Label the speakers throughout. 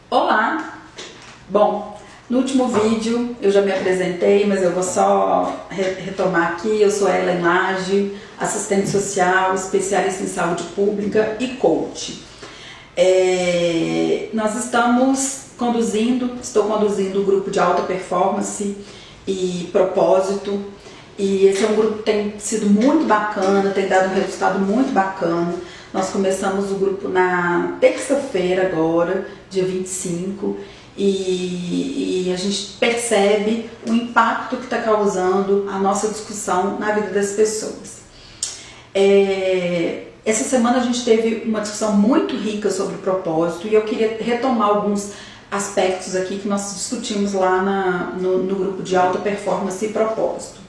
Speaker 1: Olá! Bom, no último vídeo eu já me apresentei, mas eu vou só retomar aqui. Eu sou Ellen Lage, assistente social, especialista em saúde pública e coach. Nós estou conduzindo o grupo de alta performance e propósito, e esse é um grupo que tem sido muito bacana, tem dado um resultado muito bacana. Nós começamos o grupo na terça-feira agora, dia 25, e a gente percebe o impacto que está causando a nossa discussão na vida das pessoas. Essa semana a gente teve uma discussão muito rica sobre o propósito, e eu queria retomar alguns aspectos aqui que nós discutimos lá no grupo de alta performance e propósito.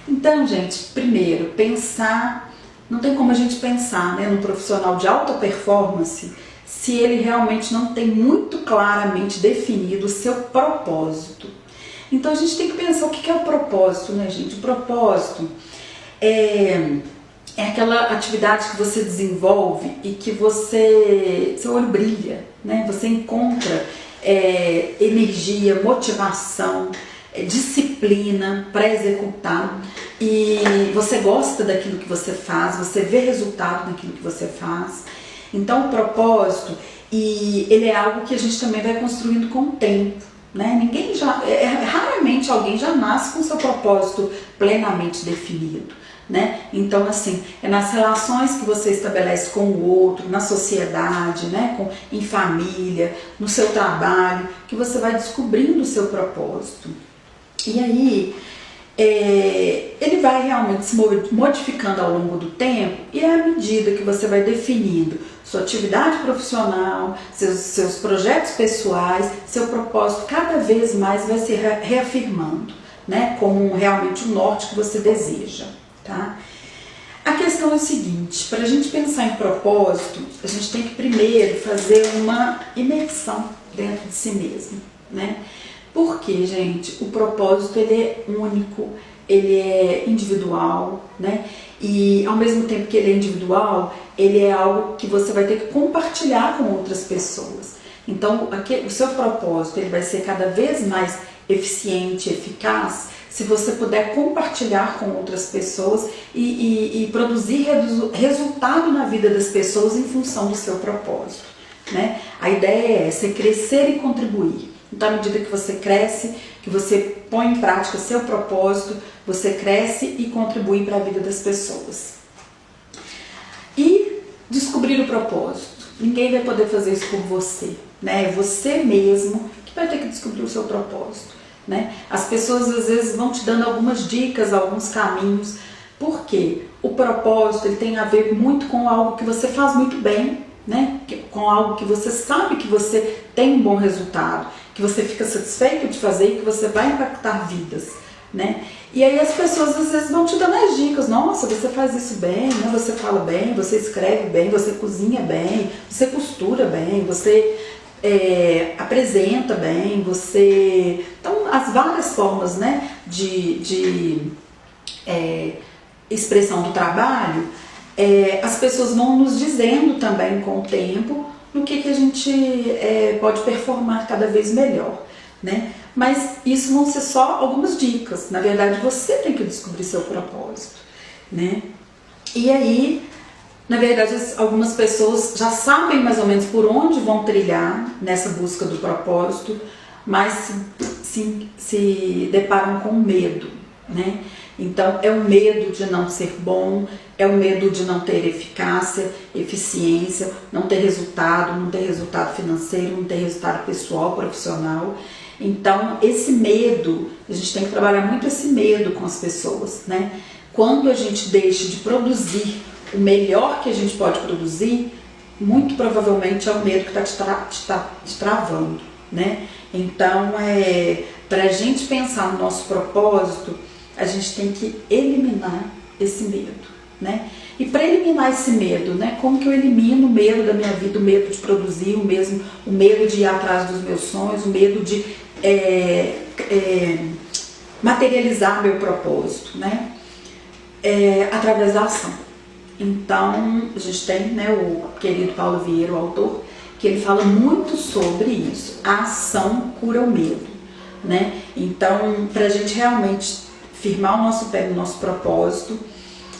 Speaker 1: Então, gente, primeiro, pensar. Não tem como a gente pensar, né, no profissional de alta performance se ele realmente não tem muito claramente definido o seu propósito. Então a gente tem que pensar o que é o propósito, né, gente? O propósito é aquela atividade que você desenvolve e que seu olho brilha, né? Você encontra energia, motivação, disciplina para executar, e você gosta daquilo que você faz, você vê resultado naquilo que você faz. Então o propósito, ele é algo que a gente também vai construindo com o tempo, né? Raramente alguém já nasce com seu propósito plenamente definido, né? Então, assim, é nas relações que você estabelece com o outro, na sociedade, né? Em família, no seu trabalho, que você vai descobrindo o seu propósito. E aí, ele vai realmente se modificando ao longo do tempo, e é à medida que você vai definindo sua atividade profissional, seus projetos pessoais, seu propósito cada vez mais vai se reafirmando, né, como realmente o norte que você deseja, tá? A questão é o seguinte: para a gente pensar em propósito, a gente tem que primeiro fazer uma imersão dentro de si mesmo, né? Porque, gente, o propósito ele é único, ele é individual, né? E ao mesmo tempo que ele é individual, ele é algo que você vai ter que compartilhar com outras pessoas. Então, o seu propósito ele vai ser cada vez mais eficiente, eficaz, se você puder compartilhar com outras pessoas e produzir resultado na vida das pessoas em função do seu propósito, né? A ideia é essa, é crescer e contribuir. Então, à medida que você cresce, que você põe em prática seu propósito, você cresce e contribui para a vida das pessoas. E descobrir o propósito. Ninguém vai poder fazer isso por você, né? É você mesmo que vai ter que descobrir o seu propósito, né? As pessoas às vezes vão te dando algumas dicas, alguns caminhos, porque o propósito ele tem a ver muito com algo que você faz muito bem, né? Com algo que você sabe que você tem um bom resultado, que você fica satisfeito de fazer e que você vai impactar vidas, né? E aí as pessoas às vezes vão te dando as dicas. Nossa, você faz isso bem, né? Você fala bem, você escreve bem, você cozinha bem, você costura bem, você apresenta bem, você... Então, as várias formas, né, de expressão do trabalho, as pessoas vão nos dizendo também com o tempo no que a gente pode performar cada vez melhor, né? Mas isso vão ser só algumas dicas. Na verdade, você tem que descobrir seu propósito, né? E aí, na verdade, algumas pessoas já sabem mais ou menos por onde vão trilhar nessa busca do propósito, mas se deparam com medo, né? Então, é o medo de não ser bom, é o medo de não ter eficácia, eficiência, não ter resultado financeiro, não ter resultado pessoal, profissional. Então, esse medo, a gente tem que trabalhar muito esse medo com as pessoas, né? Quando a gente deixa de produzir o melhor que a gente pode produzir, muito provavelmente é o medo que está te travando, né? Então, para a gente pensar no nosso propósito, a gente tem que eliminar esse medo, né? E para eliminar esse medo, né? Como que eu elimino o medo da minha vida, o medo de produzir, o medo de ir atrás dos meus sonhos, o medo de materializar meu propósito, né? Através da ação. Então, a gente tem, né, o querido Paulo Vieira, o autor, que ele fala muito sobre isso. A ação cura o medo, né? Então, para a gente realmente firmar o nosso pé no nosso propósito,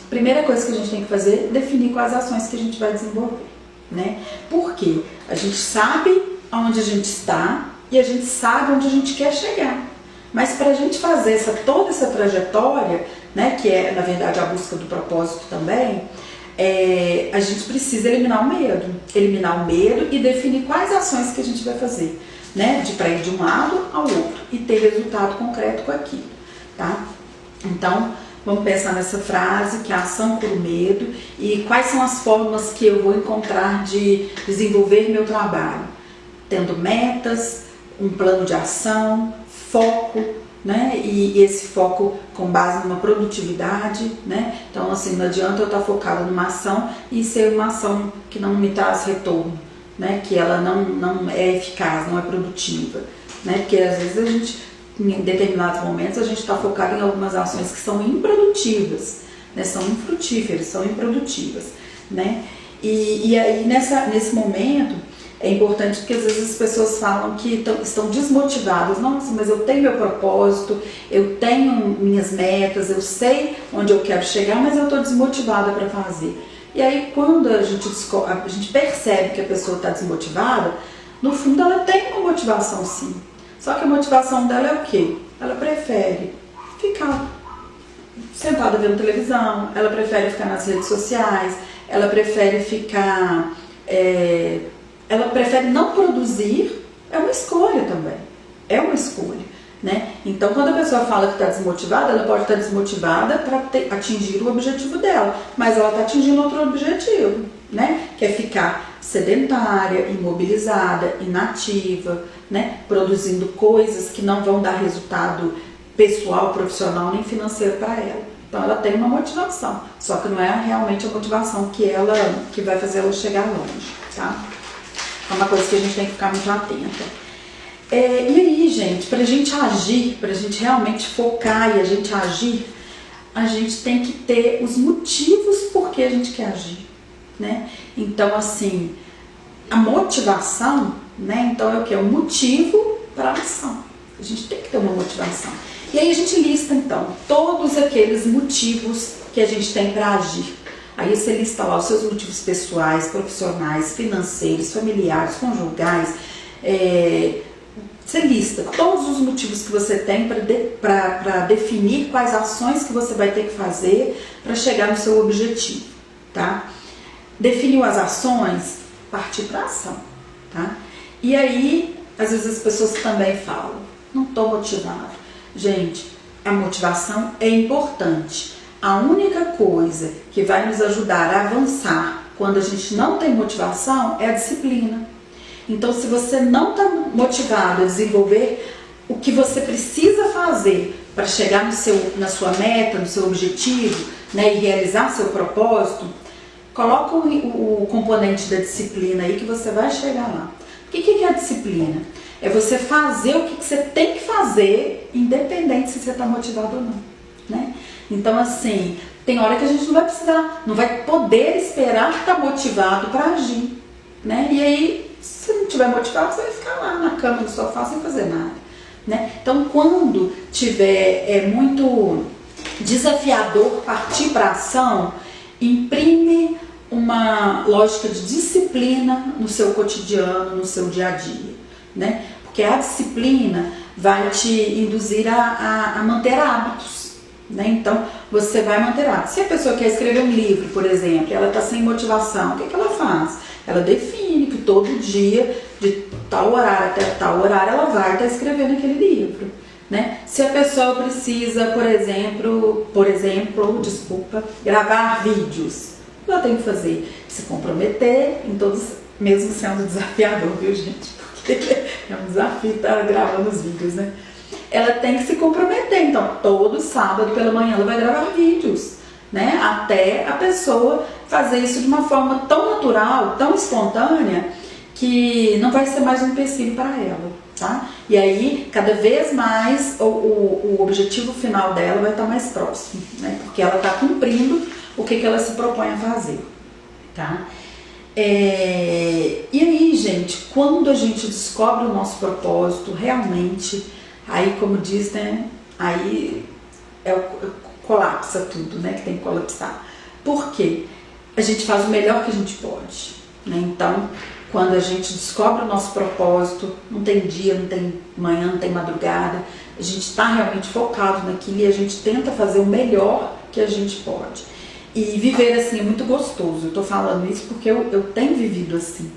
Speaker 1: a primeira coisa que a gente tem que fazer é definir quais ações que a gente vai desenvolver, né? Porque a gente sabe onde a gente está e a gente sabe onde a gente quer chegar. Mas para a gente fazer toda essa trajetória, né, que é na verdade a busca do propósito também, a gente precisa eliminar o medo e definir quais ações que a gente vai fazer, né, para ir de um lado ao outro e ter resultado concreto com aquilo, tá? Então, vamos pensar nessa frase, que a ação cura o medo, e quais são as formas que eu vou encontrar de desenvolver meu trabalho, tendo metas, um plano de ação, foco, né? E esse foco com base numa produtividade, né? Então, assim, não adianta eu estar focada numa ação e ser uma ação que não me traz retorno, né? Que ela não é eficaz, não é produtiva, né? Porque às vezes a gente, em determinados momentos, a gente está focado em algumas ações que são improdutivas, né? São infrutíferas, são improdutivas, né? E aí, nesse momento, é importante porque às vezes as pessoas falam que estão desmotivadas. Nossa, mas eu tenho meu propósito, eu tenho minhas metas, eu sei onde eu quero chegar, mas eu estou desmotivada para fazer. E aí quando a gente percebe que a pessoa está desmotivada, no fundo ela tem uma motivação sim. Só que a motivação dela é o quê? Ela prefere ficar sentada vendo televisão, ela prefere ficar nas redes sociais, ela prefere ficar... ela prefere não produzir, é uma escolha também, é uma escolha, né? Então, quando a pessoa fala que está desmotivada, ela pode estar desmotivada para atingir o objetivo dela, mas ela está atingindo outro objetivo, né? Que é ficar sedentária, imobilizada, inativa, né? Produzindo coisas que não vão dar resultado pessoal, profissional, nem financeiro para ela. Então, ela tem uma motivação, só que não é realmente a motivação que vai fazer ela chegar longe, tá? É uma coisa que a gente tem que ficar muito atenta. E aí, gente, pra gente agir, pra gente realmente focar e a gente agir, a gente tem que ter os motivos por que a gente quer agir, né? Então, assim, a motivação, né? Então é o que? É o motivo para a ação. A gente tem que ter uma motivação. E aí a gente lista, então, todos aqueles motivos que a gente tem para agir. Aí você lista lá os seus motivos pessoais, profissionais, financeiros, familiares, conjugais. Você lista todos os motivos que você tem para definir quais ações que você vai ter que fazer para chegar no seu objetivo, tá? Definiu as ações, partir para a ação, tá? E aí, às vezes as pessoas também falam, não estou motivado. Gente, a motivação é importante. A única coisa que vai nos ajudar a avançar quando a gente não tem motivação é a disciplina. Então, se você não está motivado a desenvolver o que você precisa fazer para chegar na sua meta, no seu objetivo, né, e realizar seu propósito, coloca o componente da disciplina aí que você vai chegar lá. O que é a disciplina? É você fazer o que você tem que fazer, independente se você está motivado ou não, né? Então, assim, tem hora que a gente não vai poder esperar estar motivado para agir, né? E aí, se não tiver motivado, você vai ficar lá na cama, no sofá, sem fazer nada, né? Então, quando tiver muito desafiador partir para a ação, imprime uma lógica de disciplina no seu cotidiano, no seu dia a dia, né? Porque a disciplina vai te induzir a manter hábitos, né? Então, você vai manter hábitos. Se a pessoa quer escrever um livro, por exemplo, e ela está sem motivação, o que ela faz? Ela define que todo dia, de tal horário até tal horário, ela vai estar escrevendo aquele livro, né? Se a pessoa precisa, por exemplo, gravar vídeos, ela tem que fazer, se comprometer em todos, mesmo sendo desafiador, viu, gente? Porque é um desafio estar gravando os vídeos, né? Ela tem que se comprometer, então todo sábado pela manhã ela vai gravar vídeos, né? Até a pessoa fazer isso de uma forma tão natural, tão espontânea, que não vai ser mais um empecilho para ela, tá? E aí, cada vez mais, o objetivo final dela vai estar mais próximo, né? Porque ela está cumprindo o que ela se propõe a fazer, tá? E aí, gente, quando a gente descobre o nosso propósito, realmente, aí como diz, né, aí colapsa tudo, né, que tem que colapsar. Por quê? A gente faz o melhor que a gente pode, né? Então, quando a gente descobre o nosso propósito, não tem dia, não tem manhã, não tem madrugada, a gente está realmente focado naquilo e a gente tenta fazer o melhor que a gente pode. E viver assim é muito gostoso. Eu tô falando isso porque eu tenho vivido assim.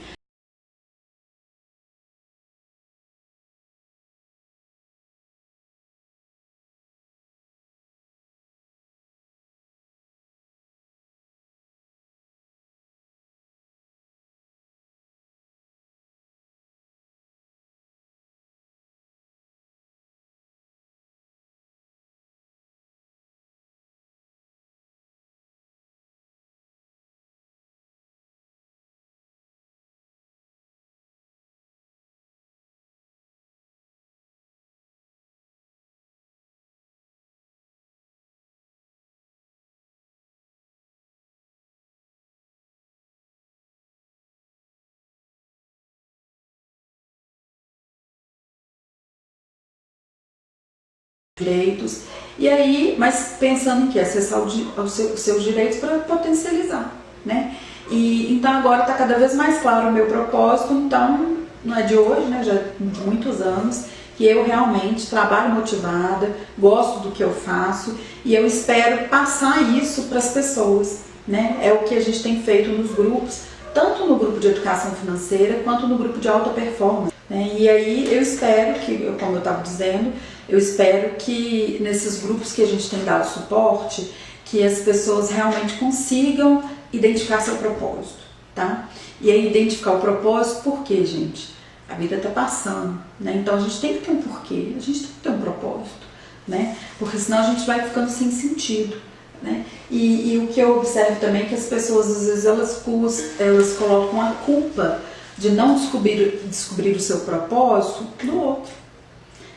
Speaker 1: Direitos, e aí, mas pensando em que acessar os seus direitos para potencializar, né? E então agora está cada vez mais claro o meu propósito, então não é de hoje, né? Já de muitos anos que eu realmente trabalho motivada, gosto do que eu faço e eu espero passar isso para as pessoas, né? É o que a gente tem feito nos grupos, tanto no grupo de educação financeira quanto no grupo de alta performance, né? E aí eu espero que, como eu estava dizendo, eu espero que nesses grupos que a gente tem dado suporte, que as pessoas realmente consigam identificar seu propósito, tá? E aí identificar o propósito, por quê, gente? A vida tá passando, né? Então a gente tem que ter um porquê, a gente tem que ter um propósito, né? Porque senão a gente vai ficando sem sentido, né? E o que eu observo também é que as pessoas, às vezes, elas colocam a culpa de não descobrir o seu propósito no outro.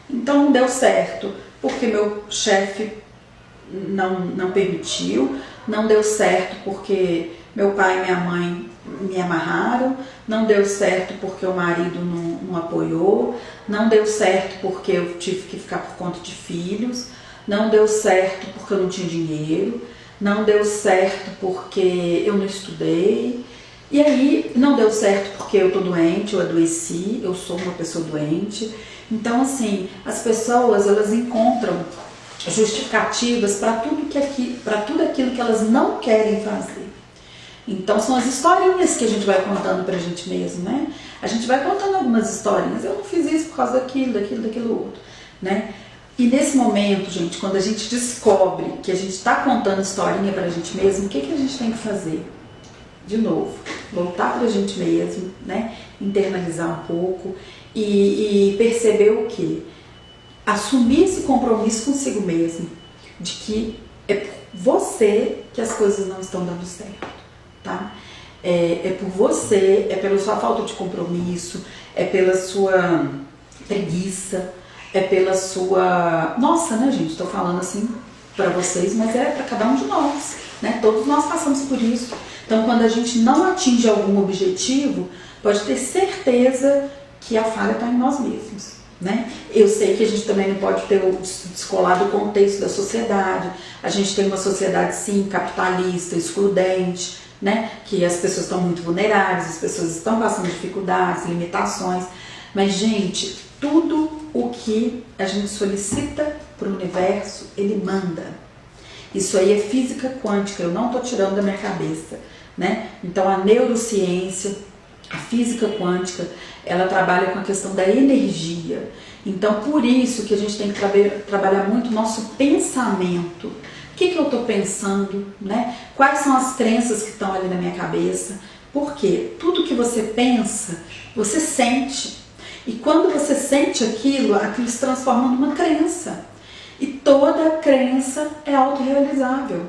Speaker 1: Então não deu certo, porque meu chefe não permitiu, não deu certo porque meu pai e minha mãe me amarraram, não deu certo porque o marido não apoiou, não deu certo porque eu tive que ficar por conta de filhos, não deu certo porque eu não tinha dinheiro, não deu certo porque eu não estudei, e aí não deu certo porque eu tô doente, eu adoeci, eu sou uma pessoa doente. Então, assim, as pessoas, elas encontram justificativas para tudo aquilo que elas não querem fazer. Então, são as historinhas que a gente vai contando pra gente mesmo, né? A gente vai contando algumas historinhas. Eu não fiz isso por causa daquilo outro, né? E nesse momento, gente, quando a gente descobre que a gente está contando historinha pra gente mesmo, o que a gente tem que fazer? De novo, voltar pra gente mesmo, né? Internalizar um pouco e perceber o quê? Assumir esse compromisso consigo mesmo, de que é por você que as coisas não estão dando certo, tá? É por você, é pela sua falta de compromisso, é pela sua preguiça, é pela sua... Nossa, né, gente? Tô falando assim pra vocês, mas é pra cada um de nós, né? Todos nós passamos por isso. Então, quando a gente não atinge algum objetivo, pode ter certeza que a falha está em nós mesmos, né? Eu sei que a gente também não pode ter descolar do contexto da sociedade. A gente tem uma sociedade, sim, capitalista, excludente, né? Que as pessoas estão muito vulneráveis, as pessoas estão passando dificuldades, limitações. Mas, gente, tudo o que a gente solicita para o universo, ele manda. Isso aí é física quântica, eu não estou tirando da minha cabeça, né? Então a neurociência, a física quântica, ela trabalha com a questão da energia. Então por isso que a gente tem que trabalhar muito o nosso pensamento. O que eu estou pensando, né? Quais são as crenças que estão ali na minha cabeça? Porque tudo que você pensa, você sente. E quando você sente aquilo se transforma numa crença. E toda crença é autorrealizável.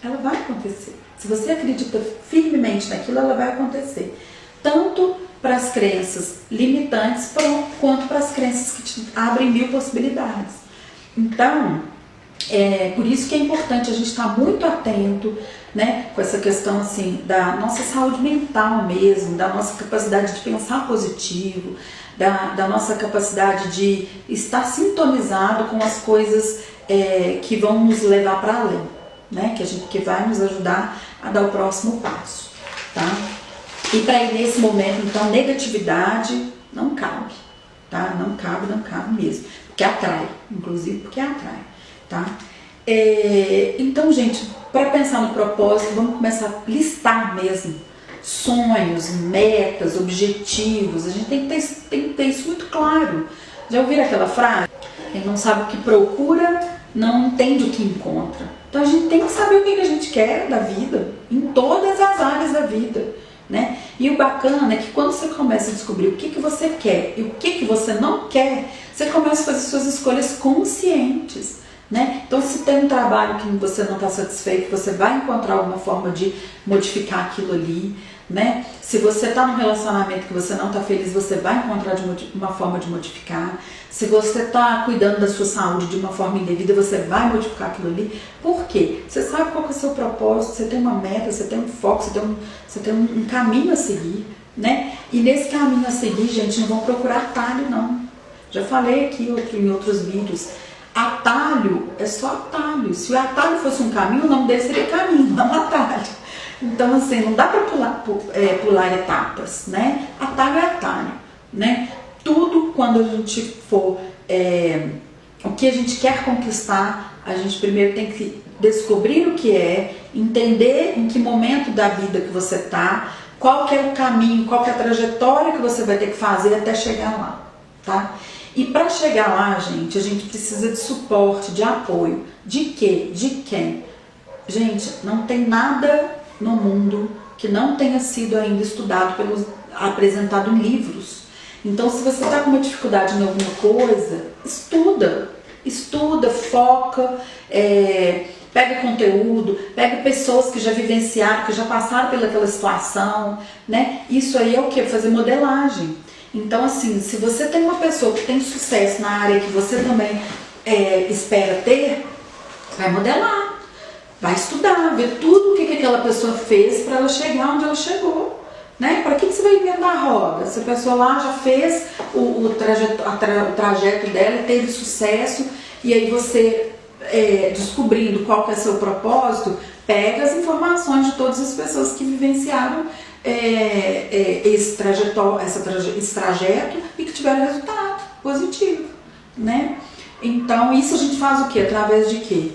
Speaker 1: Ela vai acontecer. Se você acredita firmemente naquilo, ela vai acontecer. Tanto para as crenças limitantes, quanto para as crenças que te abrem mil possibilidades. Então, Por isso que é importante a gente estar muito atento, né, com essa questão assim da nossa saúde mental mesmo, da nossa capacidade de pensar positivo, da nossa capacidade de estar sintonizado com as coisas que vão nos levar para além, né, que vai nos ajudar a dar o próximo passo, tá? E para ir nesse momento, então, negatividade não cabe, tá? Não cabe mesmo, porque atrai, inclusive porque atrai, tá? Então, gente, para pensar no propósito, vamos começar a listar mesmo sonhos, metas, objetivos. A gente tem que ter isso muito claro. Já ouviram aquela frase? Quem não sabe o que procura, não entende o que encontra. Então a gente tem que saber o que a gente quer da vida, em todas as áreas da vida, né? E o bacana é que quando você começa a descobrir o que você quer e o que você não quer, você começa a fazer suas escolhas conscientes, né? Então, se tem um trabalho que você não está satisfeito, você vai encontrar alguma forma de modificar aquilo ali, né? Se você está num relacionamento que você não está feliz, você vai encontrar uma forma de modificar. Se você está cuidando da sua saúde de uma forma indevida, você vai modificar aquilo ali. Por quê? Você sabe qual que é o seu propósito, você tem uma meta, você tem um foco, você tem um caminho a seguir, né? E nesse caminho a seguir, gente, não vão procurar atalho, não. Já falei aqui em outros vídeos. Atalho é só atalho. Se o atalho fosse um caminho, o nome dele seria caminho, não atalho. Então, assim, não dá para pular etapas, né? Atalho é atalho, né? Tudo quando a gente for o que a gente quer conquistar, a gente primeiro tem que descobrir o que é, entender em que momento da vida que você está, qual que é o caminho, qual que é a trajetória que você vai ter que fazer até chegar lá, tá? E para chegar lá, gente, a gente precisa de suporte, de apoio. De quê? De quem? Gente, não tem nada no mundo que não tenha sido ainda estudado, apresentado em livros. Então, se você está com uma dificuldade em alguma coisa, estuda, foca, pega conteúdo, pega pessoas que já vivenciaram, que já passaram pelaquela situação, né? Isso aí é o que? Fazer modelagem. Então, assim, se você tem uma pessoa que tem sucesso na área que você também espera ter, vai modelar, vai estudar, ver tudo o que aquela pessoa fez para ela chegar onde ela chegou, né? Para que você vai inventar a roda? Se a pessoa lá já fez o trajeto dela, teve sucesso, e aí você, descobrindo qual que é seu propósito, pega as informações de todas as pessoas que vivenciaram esse trajeto e que tiveram resultado positivo, né? Então, isso a gente faz o quê? Através de quê?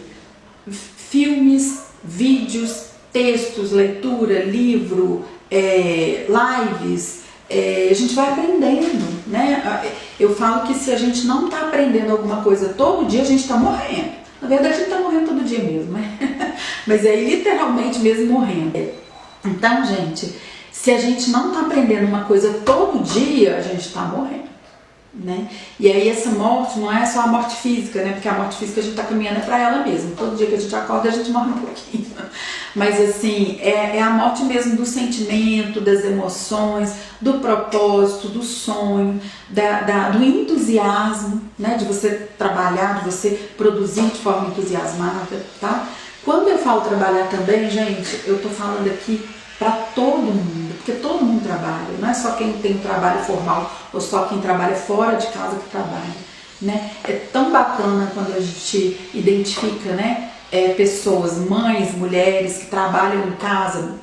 Speaker 1: Filmes, vídeos, textos, leitura, livro, lives, a gente vai aprendendo, né? Eu falo que se a gente não está aprendendo alguma coisa todo dia, a gente está morrendo. Na verdade, a gente está morrendo todo dia mesmo, né? Mas é literalmente mesmo morrendo. Então, gente, se a gente não está aprendendo uma coisa todo dia, a gente está morrendo, né? E aí essa morte não é só a morte física, né? Porque a morte física a gente está caminhando para ela mesmo. Todo dia que a gente acorda, a gente morre um pouquinho. Mas assim, é a morte mesmo do sentimento, das emoções, do propósito, do sonho, do entusiasmo, né? De você trabalhar, de você produzir de forma entusiasmada, tá? Quando eu falo trabalhar também, gente, eu tô falando aqui para todo mundo, porque todo mundo trabalha, não é só quem tem trabalho formal ou só quem trabalha fora de casa que trabalha, né? É tão bacana quando a gente identifica, né, pessoas, mães, mulheres que trabalham em casa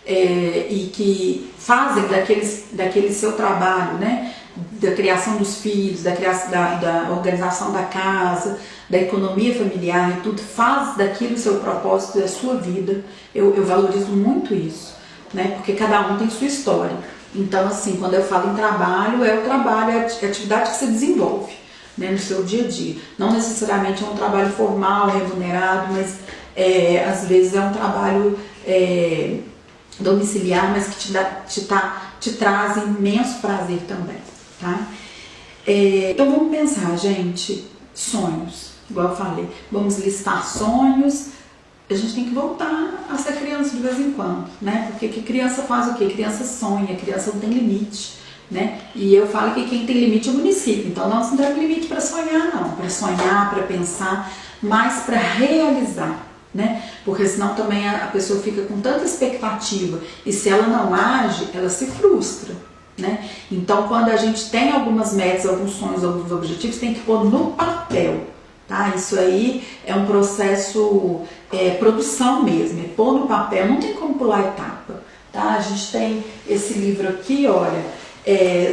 Speaker 1: e que fazem daquele seu trabalho, né, da criação dos filhos, da organização da casa, da economia familiar e tudo, faz daquilo o seu propósito e a sua vida. Eu valorizo muito isso, né? Porque cada um tem sua história. Então, assim, quando eu falo em trabalho, é a atividade que você desenvolve, né, no seu dia a dia. Não necessariamente é um trabalho formal, remunerado, mas às vezes é um trabalho domiciliar, mas que te traz imenso prazer também, tá? Então vamos pensar, gente, sonhos, igual eu falei, vamos listar sonhos. A gente tem que voltar a ser criança de vez em quando, né? Porque que criança faz o quê? Criança sonha, criança não tem limite, né? E eu falo que quem tem limite é o município, então nós não temos limite para sonhar, não. Para sonhar, para pensar, mas para realizar, né? Porque senão também a pessoa fica com tanta expectativa e se ela não age, ela se frustra, né? Então, quando a gente tem algumas metas, alguns sonhos, alguns objetivos, tem que pôr no papel, tá? Isso aí é um processo, produção mesmo, é pôr no papel, não tem como pular etapa, tá? A gente tem esse livro aqui, olha,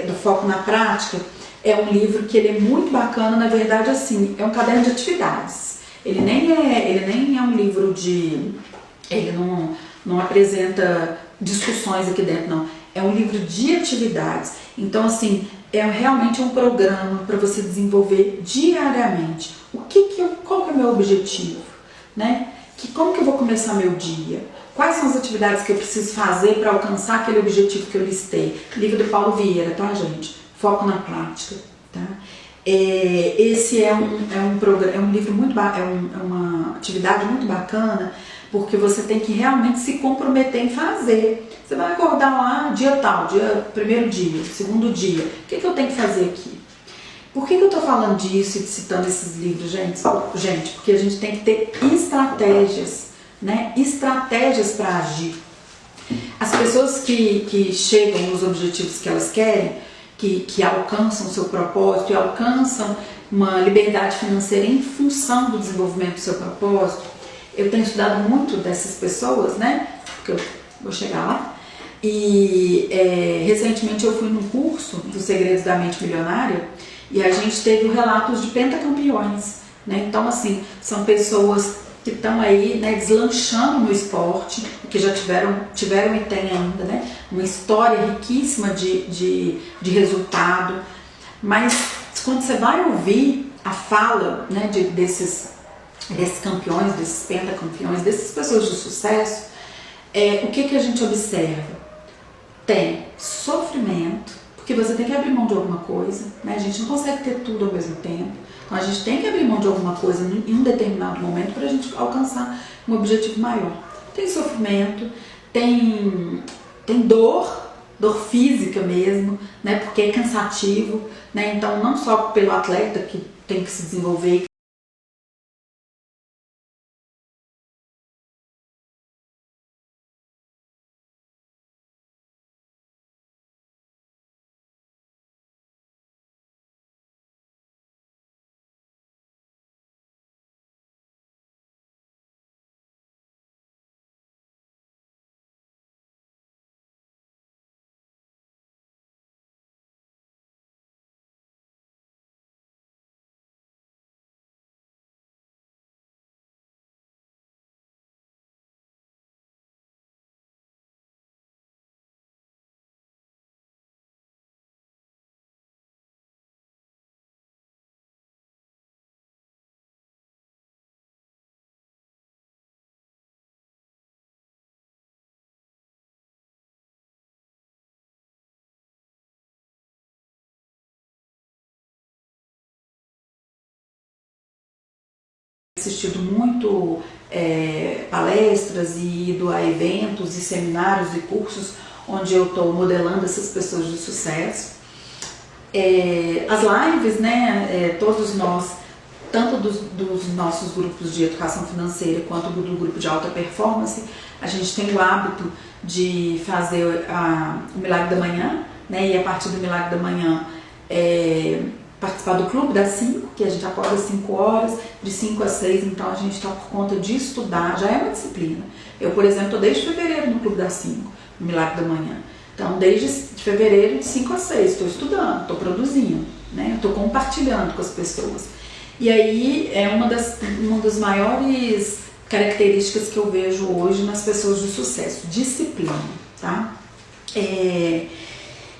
Speaker 1: do Foco na Prática. É um livro que ele é muito bacana, na verdade, assim, é um caderno de atividades. Ele nem é um livro de... Ele não apresenta discussões aqui dentro, não. É um livro de atividades. Então, assim, realmente um programa para você desenvolver diariamente. Qual que é o meu objetivo, né? Como que eu vou começar meu dia? Quais são as atividades que eu preciso fazer para alcançar aquele objetivo que eu listei? Livro do Paulo Vieira, tá, gente? Foco na Prática, tá? Esse é um livro muito é uma atividade muito bacana, porque você tem que realmente se comprometer em fazer. Você vai acordar lá, dia tal, primeiro dia, segundo dia. O que eu tenho que fazer aqui? Por que eu estou falando disso e citando esses livros, gente? Gente, porque a gente tem que ter estratégias, né? Estratégias para agir. As pessoas que chegam nos objetivos que elas querem, que alcançam o seu propósito e alcançam uma liberdade financeira em função do desenvolvimento do seu propósito. Eu tenho estudado muito dessas pessoas, né? Porque eu vou chegar lá. E recentemente eu fui num curso dos Segredos da Mente Milionária e a gente teve relatos de pentacampeões, né? Então, assim, são pessoas que estão aí, né, deslanchando no esporte, que já tiveram e têm ainda, né, uma história riquíssima de resultado, mas quando você vai ouvir a fala, né, desses campeões, desses pentacampeões, dessas pessoas de sucesso, o que a gente observa? Tem sofrimento, porque você tem que abrir mão de alguma coisa, né? A gente não consegue ter tudo ao mesmo tempo. Então a gente tem que abrir mão de alguma coisa em um determinado momento para a gente alcançar um objetivo maior. Tem sofrimento, tem dor física mesmo, né? Porque é cansativo, né? Então não só pelo atleta que tem que se desenvolver, assistido muito palestras e ido a eventos e seminários e cursos onde eu estou modelando essas pessoas de sucesso. As lives, né, todos nós, tanto dos nossos grupos de educação financeira quanto do grupo de alta performance, a gente tem o hábito de fazer o Milagre da Manhã, né, e a partir do Milagre da Manhã participar do Clube das 5, que a gente acorda às 5 horas, de 5 às 6, então a gente está por conta de estudar, já é uma disciplina. Eu, por exemplo, estou desde fevereiro no Clube das 5, no Milagre da Manhã. Então, desde fevereiro, de 5 a 6, estou estudando, estou produzindo, né? Estou compartilhando com as pessoas. E aí é uma das maiores características que eu vejo hoje nas pessoas de sucesso, disciplina, tá? E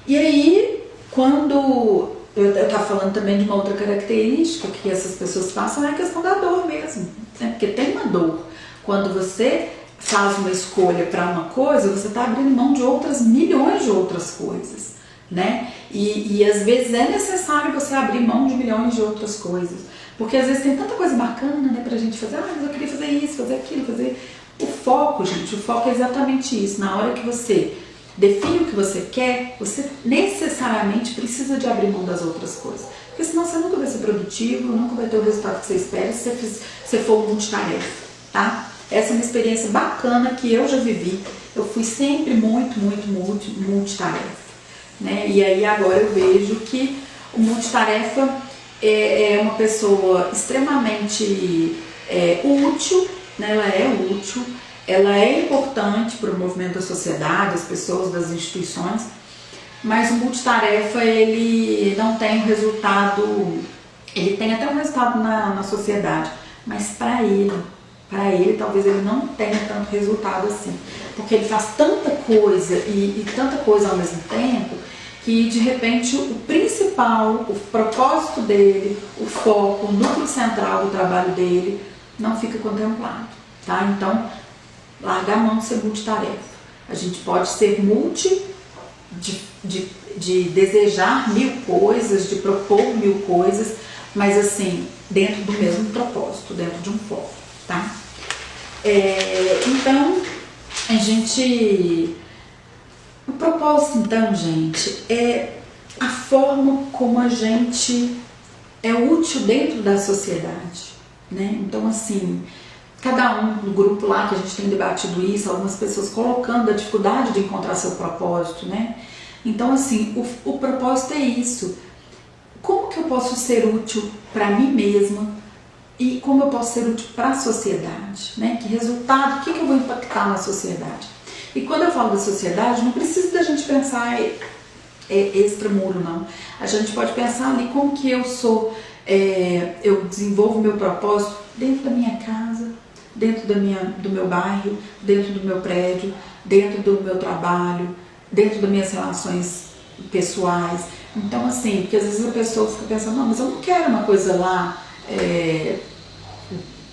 Speaker 1: aí, quando eu estava falando também de uma outra característica que essas pessoas passam, é a questão da dor mesmo, né? Porque tem uma dor. Quando você faz uma escolha para uma coisa, você está abrindo mão de outras milhões de outras coisas, né? E às vezes é necessário você abrir mão de milhões de outras coisas, porque às vezes tem tanta coisa bacana, né, pra gente fazer, mas eu queria fazer isso, fazer aquilo, fazer... O foco, gente, o foco é exatamente isso. Na hora que você define o que você quer, você necessariamente precisa de abrir mão das outras coisas. Porque senão você nunca vai ser produtivo, nunca vai ter o resultado que você espera se você for multitarefa, tá? Essa é uma experiência bacana que eu já vivi. Eu fui sempre muito multitarefa, né? E aí agora eu vejo que o multitarefa é uma pessoa extremamente útil, né? Ela é útil, ela é importante para o movimento da sociedade, das pessoas, das instituições, mas o multitarefa ele não tem o resultado, ele tem até um resultado na sociedade, mas para ele talvez ele não tenha tanto resultado assim, porque ele faz tanta coisa e tanta coisa ao mesmo tempo, que de repente o principal, o propósito dele, o foco, o núcleo central do trabalho dele não fica contemplado, tá? Então, largar a mão de ser multitarefa. A gente pode ser de desejar 1000 coisas, de propor 1000 coisas, mas assim, dentro do mesmo propósito, dentro de um foco, tá? Então, o propósito, então, gente, é a forma como a gente é útil dentro da sociedade, né? Então, assim, cada um no grupo lá que a gente tem debatido isso, algumas pessoas colocando a dificuldade de encontrar seu propósito, né? Então, assim, o propósito é isso. Como que eu posso ser útil para mim mesma e como eu posso ser útil para a sociedade, né? Que resultado, o que eu vou impactar na sociedade? E quando eu falo da sociedade, não precisa da gente pensar extramuro, não. A gente pode pensar ali como que eu sou, eu desenvolvo meu propósito dentro da minha casa, dentro do meu bairro, dentro do meu prédio, dentro do meu trabalho, dentro das minhas relações pessoais. Então, assim, porque às vezes a pessoa fica pensando, não, mas eu não quero uma coisa lá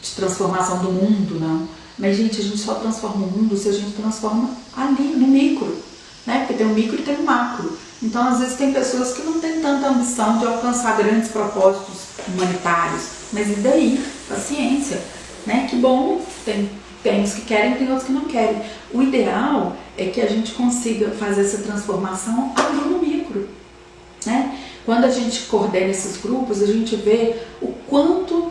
Speaker 1: de transformação do mundo, não. Mas, gente, a gente só transforma o mundo se a gente transforma ali, no micro, né? Porque tem o micro e tem o macro. Então, às vezes, tem pessoas que não têm tanta ambição de alcançar grandes propósitos humanitários. Mas e daí? Paciência, né? Que bom, tem uns que querem, tem outros que não querem. O ideal é que a gente consiga fazer essa transformação ali no micro, né? Quando a gente coordena esses grupos, a gente vê o quanto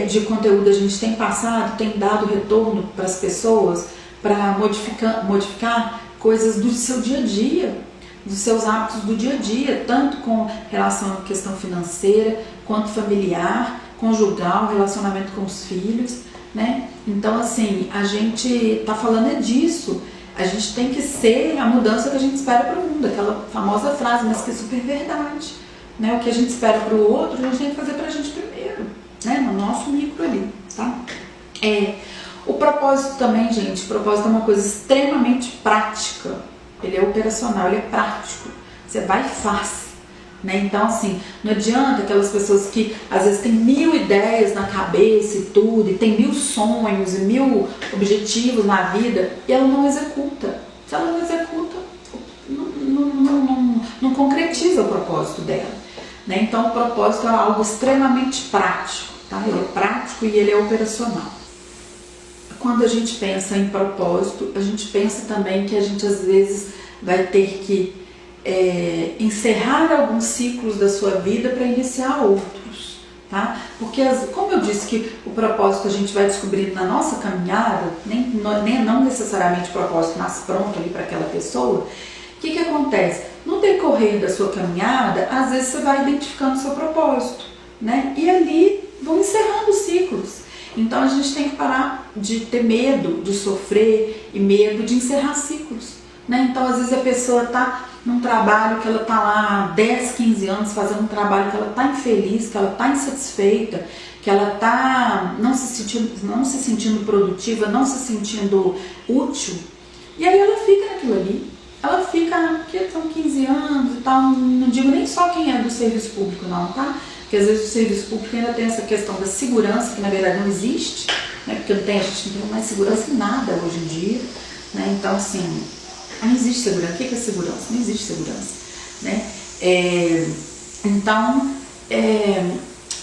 Speaker 1: de conteúdo a gente tem passado, tem dado retorno para as pessoas, para modificar coisas do seu dia a dia, dos seus hábitos do dia a dia, tanto com relação à questão financeira, quanto familiar, conjugal, relacionamento com os filhos, né? Então, assim, a gente está falando disso. A gente tem que ser a mudança que a gente espera para o mundo, aquela famosa frase, mas que é super verdade, né? O que a gente espera para o outro, a gente tem que fazer para a gente primeiro, né? No nosso micro ali, tá? O propósito também, gente, o propósito é uma coisa extremamente prática, ele é operacional, ele é prático, você vai e faz, né? Então, assim, não adianta aquelas pessoas que às vezes têm 1000 ideias na cabeça e tudo, e tem 1000 sonhos e 1000 objetivos na vida, e ela não executa. Se ela não executa, não concretiza o propósito dela, né? Então, o propósito é algo extremamente prático, tá? Ele é prático e ele é operacional. Quando a gente pensa em propósito, a gente pensa também que a gente às vezes vai ter que encerrar alguns ciclos da sua vida para iniciar outros, tá? Porque, como eu disse que o propósito a gente vai descobrindo na nossa caminhada, não necessariamente o propósito nasce pronto ali para aquela pessoa, o que acontece? No decorrer da sua caminhada, às vezes você vai identificando o seu propósito, né? E ali vão encerrando os ciclos. Então a gente tem que parar de ter medo de sofrer e medo de encerrar ciclos, né? Então às vezes a pessoa está num trabalho que ela está lá há 10, 15 anos fazendo um trabalho que ela está infeliz, que ela está insatisfeita, que ela está não se sentindo produtiva, não se sentindo útil, e aí ela fica naquilo ali. Ela fica, porque são 15 anos e tal, não digo nem só quem é do serviço público não, tá? Porque às vezes o serviço público ainda tem essa questão da segurança, que na verdade não existe, né? Porque a gente não tem mais segurança em nada hoje em dia, né? Então, assim, não existe segurança. O que é segurança? Não existe segurança, né? Então,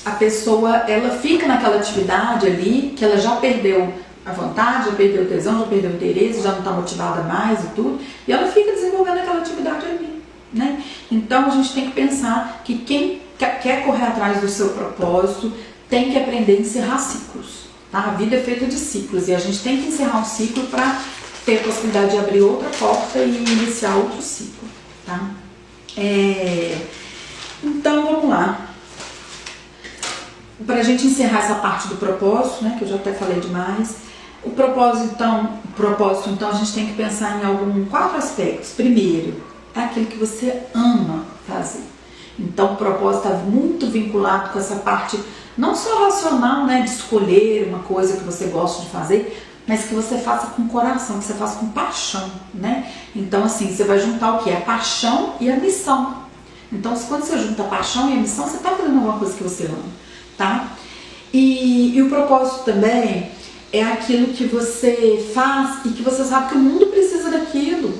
Speaker 1: a pessoa, ela fica naquela atividade ali, que ela já perdeu a vontade, já perdeu o tesão, já perdeu o interesse, já não está motivada mais e tudo, e ela fica desenvolvendo aquela atividade ali, né? Então a gente tem que pensar que quem quer correr atrás do seu propósito tem que aprender a encerrar ciclos, tá? A vida é feita de ciclos e a gente tem que encerrar um ciclo para ter a possibilidade de abrir outra porta e iniciar outro ciclo, tá? Então vamos lá. Para a gente encerrar essa parte do propósito, né, que eu já até falei demais, o propósito, então a gente tem que pensar em 4 aspectos. Primeiro, é aquilo que você ama fazer. Então o propósito está muito vinculado com essa parte não só racional, né, de escolher uma coisa que você gosta de fazer, mas que você faça com coração, que você faça com paixão, né? Então assim, você vai juntar o que? A paixão e a missão. Então quando você junta a paixão e a missão, você está fazendo alguma coisa que você ama, tá? E o propósito também é aquilo que você faz e que você sabe que o mundo precisa daquilo,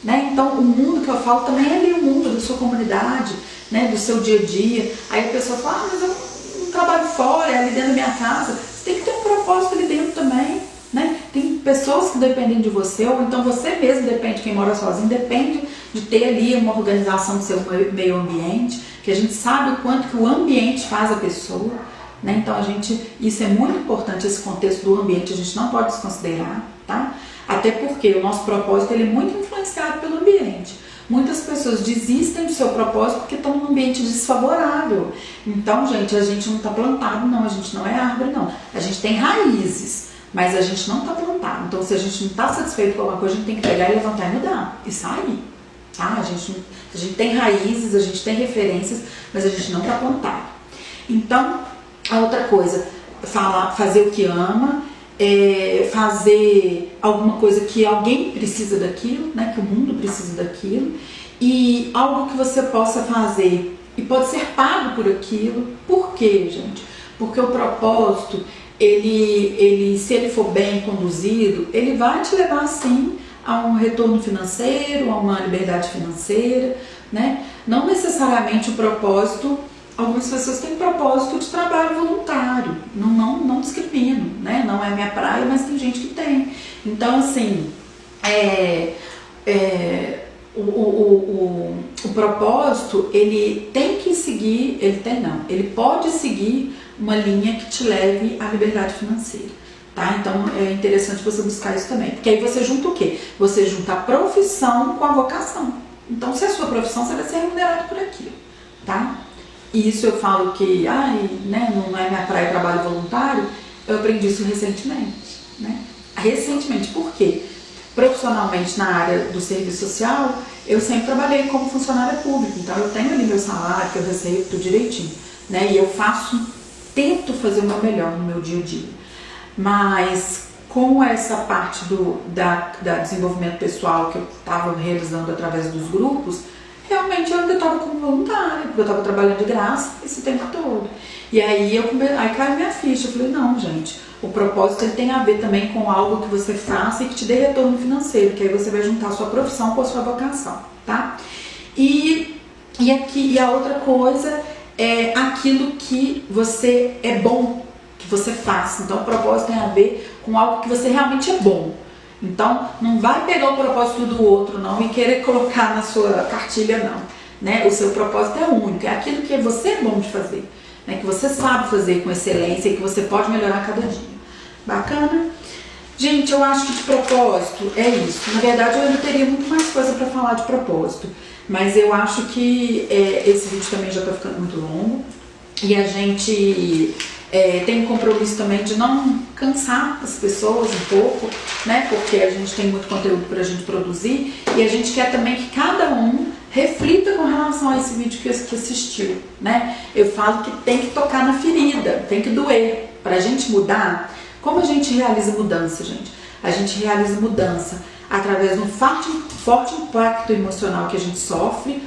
Speaker 1: né? Então o mundo que eu falo também é ali o mundo da sua comunidade, né? Do seu dia a dia. Aí a pessoa fala, mas eu não trabalho fora, é ali dentro da minha casa. Você tem que ter um propósito ali dentro também, né? Tem pessoas que dependem de você, ou então você mesmo depende, quem mora sozinho, depende de ter ali uma organização do seu meio ambiente, que a gente sabe o quanto que o ambiente faz a pessoa, né? Então isso é muito importante, esse contexto do ambiente a gente não pode desconsiderar, tá? Até porque o nosso propósito ele é muito influenciado pelo ambiente. Muitas pessoas desistem do seu propósito porque estão num ambiente desfavorável. Então, gente, a gente não está plantado, não, a gente não é árvore, não. A gente tem raízes, mas a gente não está plantado. Então, se a gente não está satisfeito com alguma coisa, a gente tem que pegar e levantar e mudar, e sair. Tá? A gente tem raízes, a gente tem referências, mas a gente não está plantado. Então, a outra coisa, fazer o que ama, fazer alguma coisa que alguém precisa daquilo, né, que o mundo precisa daquilo, e algo que você possa fazer e pode ser pago por aquilo. Por quê, gente? Porque o propósito, se ele for bem conduzido, ele vai te levar sim a um retorno financeiro, a uma liberdade financeira, né? Não necessariamente o propósito. Algumas pessoas têm propósito de trabalho voluntário, não discrimino, né? Não é minha praia, mas tem gente que tem. Então, assim, o propósito, ele tem que seguir, ele pode seguir uma linha que te leve à liberdade financeira, tá? Então, é interessante você buscar isso também, porque aí você junta o quê? Você junta a profissão com a vocação. Então, se é a sua profissão, você vai ser remunerado por aquilo, tá? E isso eu falo que, né, não é minha praia, trabalho voluntário, eu aprendi isso recentemente, né? Recentemente, por quê? Profissionalmente na área do serviço social, eu sempre trabalhei como funcionária pública, então eu tenho ali meu salário, que eu recebo tudo direitinho, né? E eu tento fazer o meu melhor no meu dia a dia. Mas com essa parte da desenvolvimento pessoal que eu estava realizando através dos grupos, realmente eu ainda estava como voluntária, porque eu estava trabalhando de graça esse tempo todo. E aí caiu minha ficha, eu falei, não, gente, o propósito ele tem a ver também com algo que você faça e que te dê retorno financeiro, que aí você vai juntar a sua profissão com a sua vocação, tá? E a outra coisa é aquilo que você é bom, que você faz. Então o propósito tem a ver com algo que você realmente é bom. Então, não vai pegar o propósito do outro, não, e querer colocar na sua cartilha, não, né? O seu propósito é único, é aquilo que você é bom de fazer, né? Que você sabe fazer com excelência e que você pode melhorar cada dia. Bacana? Gente, eu acho que de propósito é isso. Na verdade, eu ainda teria muito mais coisa para falar de propósito, mas eu acho que esse vídeo também já está ficando muito longo e a gente tem um compromisso também de não cansar as pessoas um pouco, né? Porque a gente tem muito conteúdo para a gente produzir e a gente quer também que cada um reflita com relação a esse vídeo que assistiu, né? Eu falo que tem que tocar na ferida, tem que doer. Para a gente mudar, como a gente realiza mudança, gente? A gente realiza mudança através de um forte impacto emocional que a gente sofre,